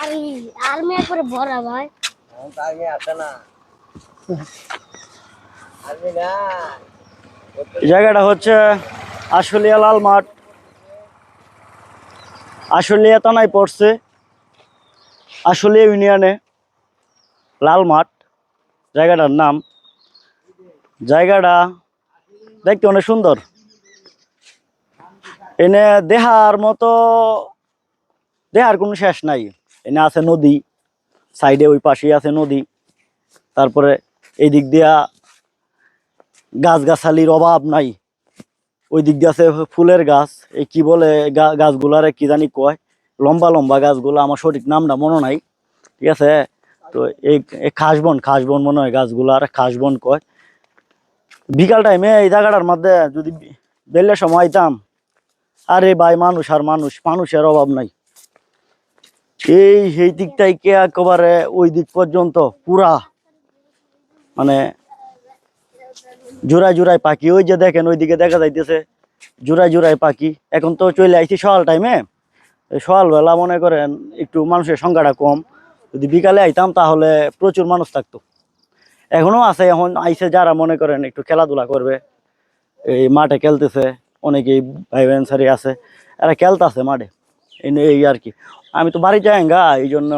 Army একবারে ভরা ভাই। আর্মি আছে না, আর্মি না। এই জায়গাটা হচ্ছে আশুলিয়া লাল মাঠ। আশুলিয়া থানায় পড়ছে, আশুলিয়া ইউনিয়নে লাল মাঠ জায়গাটার নাম। জায়গাটা দেখতে অনেক সুন্দর। এনে দেহার মতো দেহার কোনো শেষ নাই। এনে আছে নদী, সাইডে ওই পাশে আছে নদী। তারপরে এই দিক দিয়া গাছগাছালির অভাব নাই। ওই দিক দিয়ে আছে ফুলের গাছ, এই কি বলে গাছগুলারে কি জানি কয়, লম্বা লম্বা গাছগুলা, আমার সঠিক নামটা মনে নাই, ঠিক আছে। তো এই খাসবন খাসবন মনে হয় গাছগুলার, খাসবন কয়। বিকাল টাইমে এই জায়গাটার মধ্যে যদি বেলের সময় আইতাম, আরে ভাই মানুষ আর মানুষ, মানুষের অভাব নাই। এই দিক থেকে একেবারে ওই দিক পর্যন্ত পুরা মানে জোড়ায় জোড়ায় পাখি। ওই যে দেখেন ওইদিকে দেখা যাইতেছে জোড়ায় জোড়ায় পাখি। এখন তো চলে আইছি সকাল টাইমে, সকালবেলা মনে করেন একটু মানুষের সংখ্যাটা কম। যদি বিকালে আইতাম তাহলে প্রচুর মানুষ থাকতো। এখনো আছে, এখন আইসে যারা মনে করেন একটু খেলাধুলা করবে, এই মাঠে খেলতেছে অনেকেই, ভাই বেঞ্চারি আছে, এরা খেলতেছে মাঠে। এই আর কি। আমি তো বাড়ি যাই গা, এই জন্য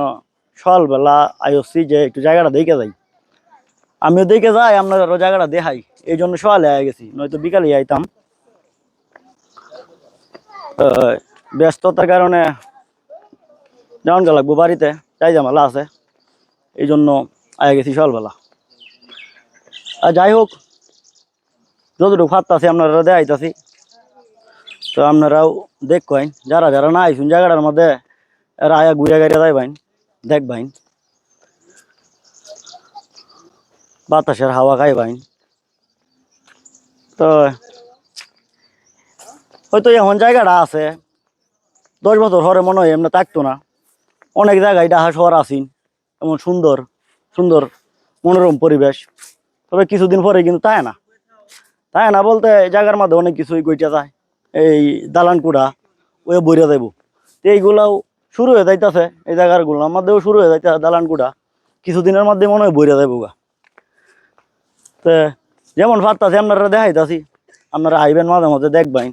সকালবেলা আইসি যে একটু জায়গাটা দেখে যাই। আমিও দেখে যাই, আপনারও জায়গাটা দেখাই, এই জন্য সকালে আয় গেছি, নয়তো বিকালে আইতাম। ব্যস্ততার কারণে যাওয়ান গা লাগবো বাড়িতে, যাই জামালা আছে, এই জন্য আয় গেছি সকালবেলা। আর যাই হোক, যতটুকু ফাত্তাছি আপনারা দেখাইতাছি, তো আপনারাও দেখবেন। যারা যারা না আইসুন জায়গাটার মধ্যে, এরা আয়া ঘুরে গাড়িয়ে যাইবেন, দেখবেন, বাতাসের হাওয়া খাইবেন। তো হয়তো এমন জায়গাটা আছে 10 বছর পরে মনে হয় এমনি থাকতো না। অনেক জায়গায় ডাহা শহর আসিন, এমন সুন্দর সুন্দর মনোরম পরিবেশ, তবে কিছুদিন পরে কিন্তু তাই না, তাই না বলতে জায়গার মধ্যে অনেক কিছুই গইটা যায়। এই দালান কুড়া ওই বইরা যাইব, তো এইগুলাও শুরু হয়ে যাইতেছে। এই জায়গাগুলোর মধ্যেও শুরু হয়ে যাইতেছে দালান কুড়া, কিছুদিনের মধ্যে মনে হয় বইরা যাইব গা। তো যেমন ভাবতাছি আপনারা দেখাইতাছি, আপনারা আইবেন মাঝে মাঝে দেখবেন।